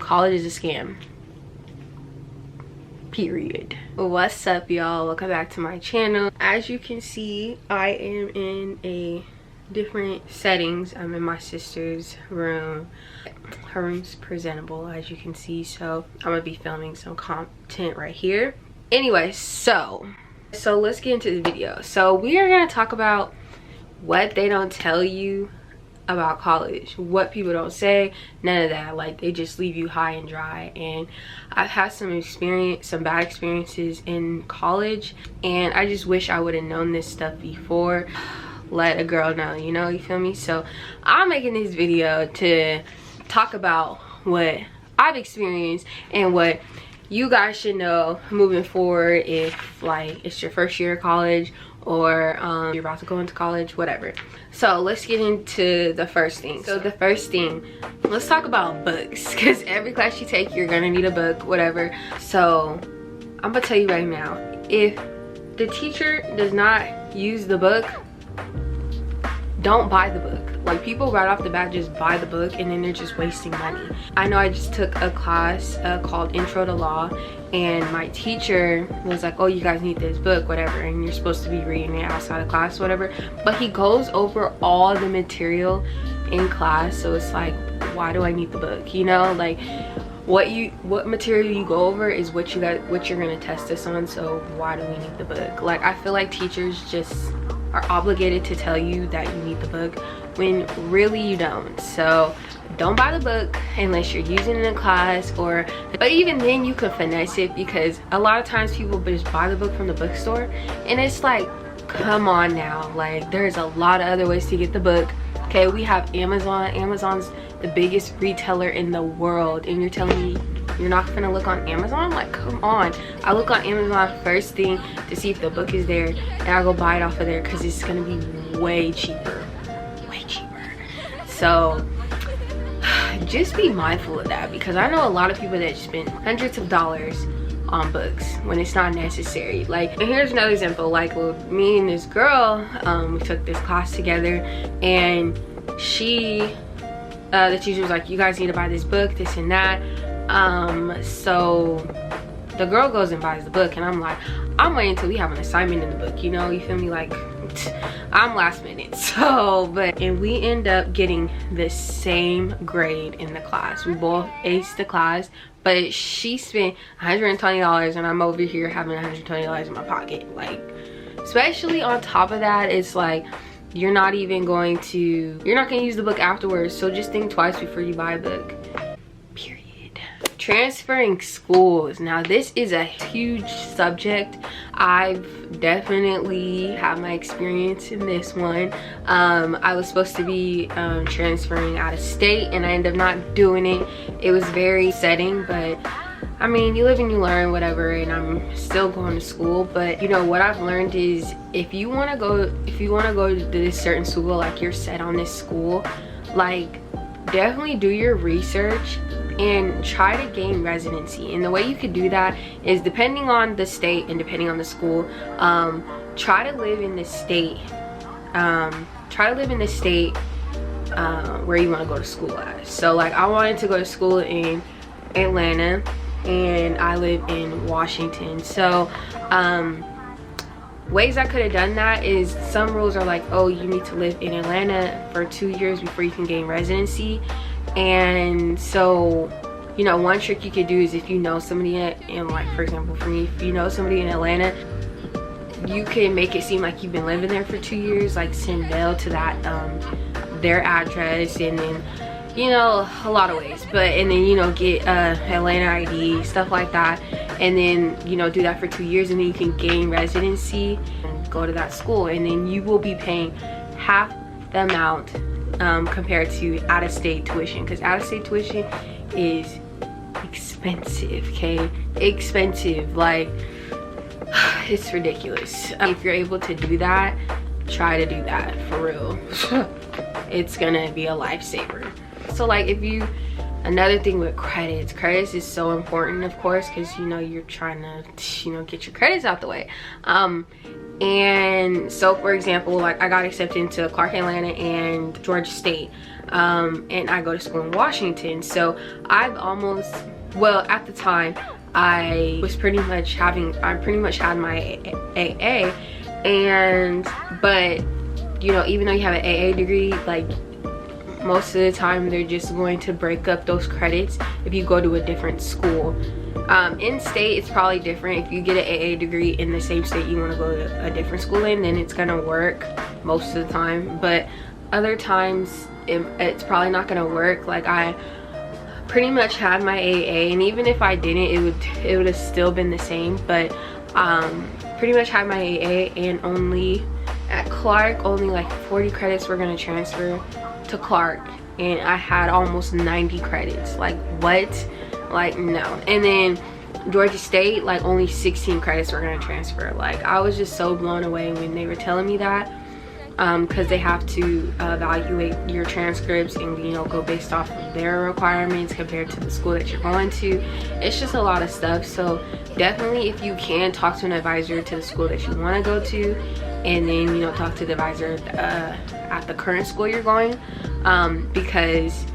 college is a scam. Period. What's up, y'all? Welcome back to my channel. As you can see, I am in a different settings. I'm in my sister's room. Her room's presentable, as you can see, so I'm gonna be filming some content right here. Anyway, so let's get into the video. So we are gonna talk about what they don't tell you about college, what people don't say, none of that. Like, they just leave you high and dry. And I've had some bad experiences in college, and I just wish I would have known this stuff before. Let a girl know, you know, you feel me? So I'm making this video to talk about what I've experienced and what you guys should know moving forward, if like it's your first year of college or you're about to go into college, whatever. So let's get into the first thing. So the first thing, let's talk about books, because every class you take, you're gonna need a book, whatever. So I'm gonna tell you right now, if the teacher does not use the book, don't buy the book. Like, people right off the bat just buy the book and then they're just wasting money. I know I just took a class called Intro to Law, and my teacher was like, oh, you guys need this book, whatever, and you're supposed to be reading it outside of class, whatever. But he goes over all the material in class, so it's like, why do I need the book? You know, like, what material you go over is what you're gonna test us on, so why do we need the book? Like, I feel like teachers just are obligated to tell you that you need the book when really you don't. So don't buy the book unless you're using it in class, but even then you can finesse it, because a lot of times people just buy the book from the bookstore, and it's like, come on now, like, there's a lot of other ways to get the book. Okay, we have Amazon's the biggest retailer in the world, and you're telling me you're not gonna look on Amazon? Like, come on. I look on Amazon first thing to see if the book is there, and I go buy it off of there because it's gonna be way cheaper. So just be mindful of that, because I know a lot of people that spend hundreds of dollars on books when it's not necessary. Like, and here's another example. Like, with me and this girl, we took this class together, and the teacher was like, you guys need to buy this book, this and that. So the girl goes and buys the book, and I'm like, I'm waiting until we have an assignment in the book, you know, you feel me? Like, I'm last minute. So and we end up getting the same grade in the class. We both aced the class, but she spent $120 and I'm over here having $120 in my pocket. Like, especially on top of that, it's like, you're not gonna use the book afterwards, so just think twice before you buy a book. Transferring schools. Now, this is a huge subject. I've definitely had my experience in this one. I was supposed to be transferring out of state, and I ended up not doing it. It was very upsetting, but I mean, you live and you learn, whatever, and I'm still going to school. But you know what I've learned is, if you want to go to this certain school, like, you're set on this school, like, definitely do your research and try to gain residency. And the way you could do that is, depending on the state and depending on the school, try to live in the state where you want to go to school at. So like, I wanted to go to school in Atlanta, and I live in Washington. So ways I could have done that is, some rules are like, oh, you need to live in Atlanta for 2 years before you can gain residency. And so, you know, one trick you could do is, if you know somebody in, like, for example, for me, if you know somebody in Atlanta, you can make it seem like you've been living there for 2 years. Like, send mail to that their address, and then, you know, a lot of ways. And then, you know, get Atlanta ID, stuff like that, and then, you know, do that for 2 years, and then you can gain residency and go to that school, and then you will be paying half the amount compared to out-of-state tuition, because out-of-state tuition is expensive. Okay, expensive, like, it's ridiculous. If you're able to do that, try to do that, for real. It's gonna be a lifesaver. So like, another thing with credits is so important, of course, because, you know, you're trying to, you know, get your credits out the way. And so, for example, like, I got accepted into Clark Atlanta and Georgia State. and I go to school in Washington. So I've almost, well, at the time I pretty much had my AA, but you know, even though you have an AA degree, like most of the time they're just going to break up those credits if you go to a different school. In state it's probably different. If you get an AA degree in the same state you want to go to a different school in, then it's gonna work most of the time, but other times it's probably not gonna work. Like I pretty much had my AA, and even if I didn't, it would have still been the same, but pretty much had my AA, and only at Clark only like 40 credits were gonna transfer to Clark, and I had almost 90 credits. Like what? Like no. And then Georgia State, like only 16 credits were gonna transfer. Like I was just so blown away when they were telling me that, because they have to evaluate your transcripts and, you know, go based off of their requirements compared to the school that you're going to. It's just a lot of stuff. So definitely, if you can, talk to an advisor to the school that you want to go to, and then, you know, talk to the advisor at the current school you're going, because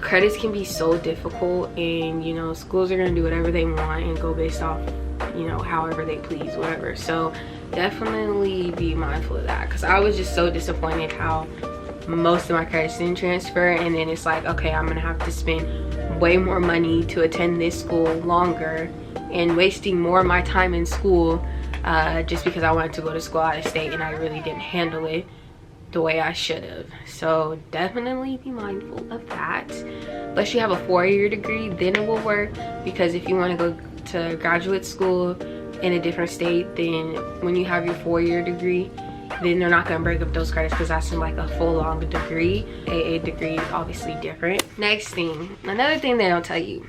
credits can be so difficult, and, you know, schools are going to do whatever they want and go based off, you know, however they please, whatever. So definitely be mindful of that, because I was just so disappointed how most of my credits didn't transfer, and then it's like, okay, I'm gonna have to spend way more money to attend this school longer and wasting more of my time in school just because I wanted to go to school out of state and I really didn't handle it the way I should have. So definitely be mindful of that. Unless you have a 4-year degree, then it will work, because if you want to go to graduate school in a different state, then when you have your 4-year degree, then they're not going to break up those credits, because that's in like a full long degree. AA degree is obviously different. Next thing, another thing they don't tell you,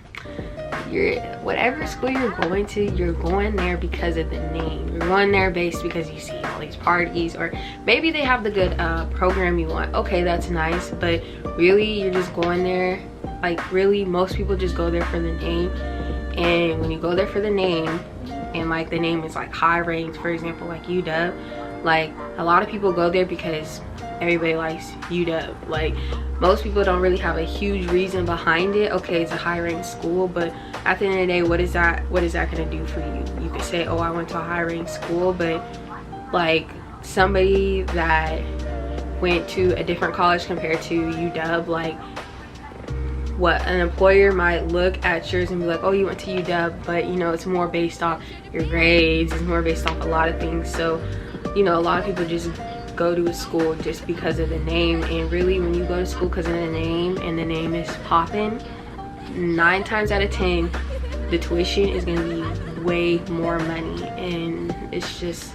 whatever school you're going there because of the name. You're going there based because you see all these parties, or maybe they have the good program you want. Okay, that's nice, but really you're just going there, like really most people just go there for the name. And when you go there for the name, and like the name is like high ranks, for example, like UW, like a lot of people go there because everybody likes UW. Like most people don't really have a huge reason behind it. Okay, it's a high ranked school, but at the end of the day, what is that gonna do for you? You could say, oh, I went to a high ranked school, but like somebody that went to a different college compared to UW, like what an employer might look at yours and be like, oh, you went to UW, but you know, it's more based off your grades, it's more based off a lot of things. So, you know, a lot of people just go to a school just because of the name, and really when you go to school because of the name and the name is popping, 9 times out of 10 the tuition is going to be way more money, and it's just,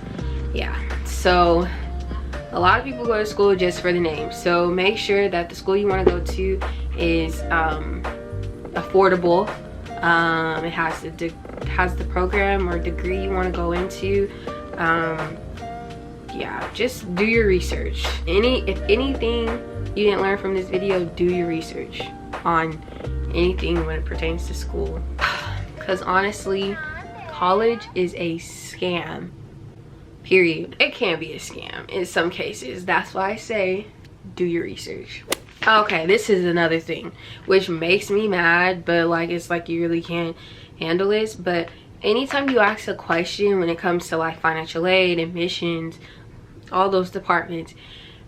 yeah. So a lot of people go to school just for the name. So make sure that the school you want to go to is affordable. It has the program or degree you want to go into. Yeah, just do your research. If anything you didn't learn from this video, do your research on anything when it pertains to school, because honestly, college is a scam, period. It can be a scam in some cases. That's why I say do your research. Okay, this is another thing which makes me mad, but like it's like you really can't handle this. But anytime you ask a question when it comes to like financial aid, admissions, all those departments,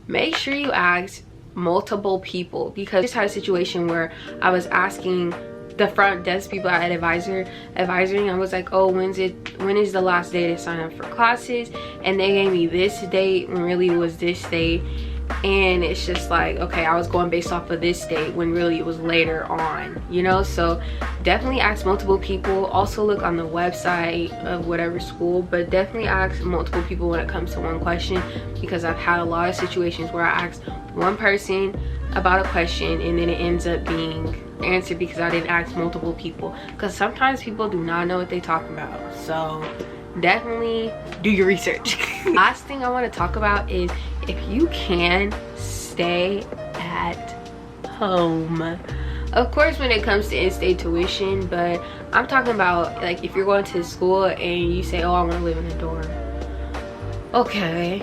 make sure you ask multiple people, because I just had a situation where I was asking the front desk people at advisory, I was like, oh, when is the last day to sign up for classes, and they gave me this date when really it was this date. And it's just like, okay, I was going based off of this date when really it was later on, you know. So definitely ask multiple people. Also look on the website of whatever school, but definitely ask multiple people when it comes to one question, because I've had a lot of situations where I asked one person about a question and then it ends up being answered because I didn't ask multiple people, because sometimes people do not know what they talk about. So definitely do your research. Last thing I want to talk about is, if you can, stay at home. Of course, when it comes to in-state tuition, but I'm talking about like if you're going to school and you say, oh, I want to live in a dorm. okay.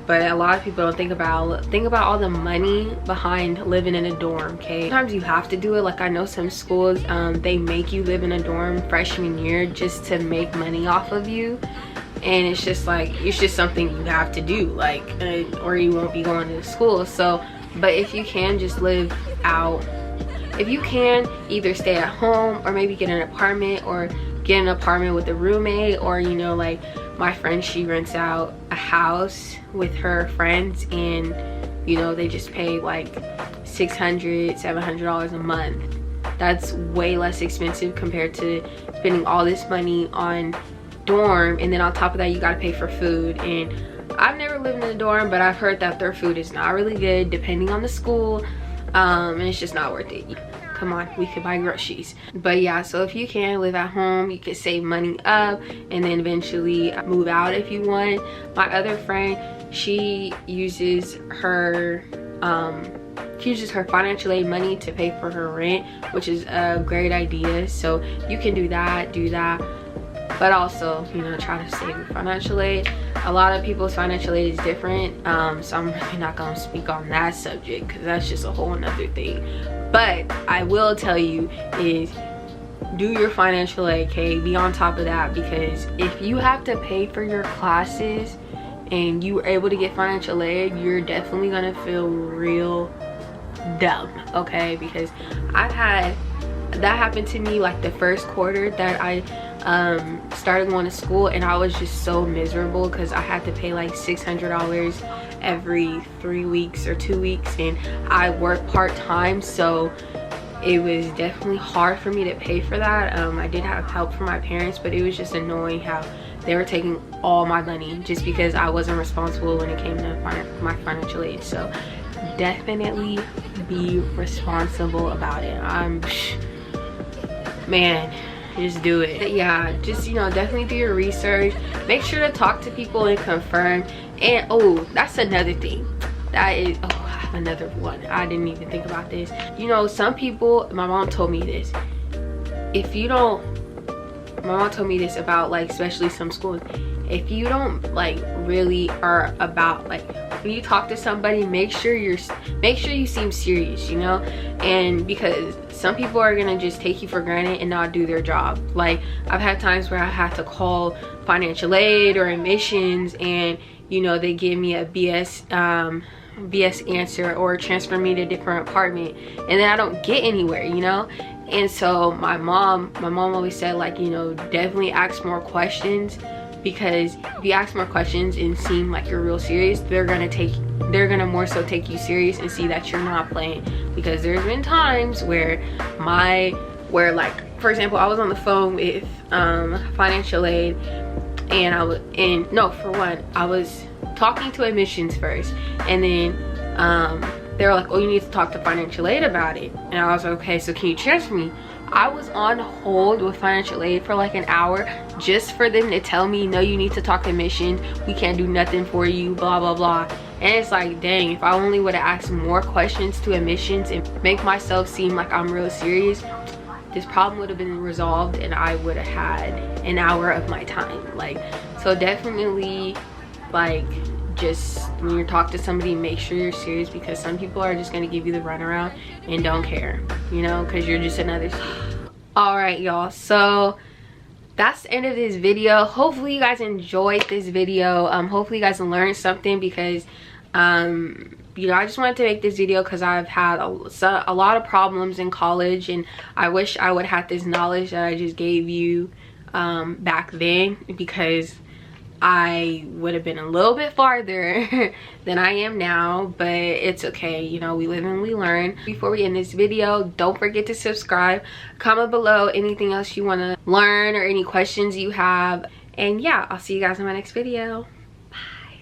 But a lot of people don't think about all the money behind living in a dorm. Okay, sometimes you have to do it. Like I know some schools they make you live in a dorm freshman year just to make money off of you, and it's just like, it's just something you have to do, like, or you won't be going to school. So but if you can just live out, if you can either stay at home or maybe get an apartment, or get an apartment with a roommate, or you know, like my friend, she rents out a house with her friends, and you know, they just pay like $600-700 a month. That's way less expensive compared to spending all this money on dorm, and then on top of that you got to pay for food. And I've never lived in a dorm, but I've heard that their food is not really good depending on the school, and it's just not worth it. Come on, we could buy groceries. But yeah, so if you can live at home, you could save money up and then eventually move out if you want. My other friend, she uses her financial aid money to pay for her rent, which is a great idea. So you can do that, but also, you know, try to save your financial aid. A lot of people's financial aid is different, so I'm really not gonna speak on that subject because that's just a whole nother thing. But I will tell you is, do your financial aid, okay? Be on top of that, because if you have to pay for your classes and you are able to get financial aid, you're definitely gonna feel real dumb, okay? Because I've had that happen to me like the first quarter that I started going to school, and I was just so miserable because I had to pay like $600 every 3 weeks or 2 weeks, and I work part-time, so it was definitely hard for me to pay for that. I did have help from my parents, but it was just annoying how they were taking all my money just because I wasn't responsible when it came to my financial aid. So definitely be responsible about it. Man, just do it. But yeah, just, you know, definitely do your research. Make sure to talk to people and confirm. And oh, that's another thing. That is, oh, I have another one. I didn't even think about this. You know, some people, my mom told me this. My mom told me this about, like, especially some schools. If you don't like really are about, like, when you talk to somebody, make sure you seem serious, you know? And because some people are gonna just take you for granted and not do their job. Like, I've had times where I had to call financial aid or admissions, and you know, they give me a BS answer or transfer me to a different apartment, and then I don't get anywhere, you know? And so my mom always said, like, you know, definitely ask more questions, because if you ask more questions and seem like you're real serious, they're gonna more so take you serious and see that you're not playing. Because there's been times where like, for example, I was on the phone with financial aid, and I was talking to admissions first, and then they were like, oh, you need to talk to financial aid about it. And I was like, okay, so can you transfer me? I was on hold with financial aid for like an hour just for them to tell me, no, you need to talk to admissions, we can't do nothing for you, blah blah blah. And it's like, dang, if I only would have asked more questions to admissions and make myself seem like I'm real serious, this problem would have been resolved and I would have had an hour of my time. Like, so definitely, like, just when you talk to somebody, make sure you're serious, because some people are just going to give you the runaround and don't care, you know, because you're just another. All right, y'all, so that's the end of this video. Hopefully you guys enjoyed this video. Hopefully you guys learned something, because you know, I just wanted to make this video because I've had a lot of problems in college, and I wish I would have had this knowledge that I just gave you back then, because I would have been a little bit farther than I am now. But it's okay, you know, we live and we learn. Before we end this video, don't forget to subscribe, comment below anything else you want to learn or any questions you have, and yeah, I'll see you guys in my next video.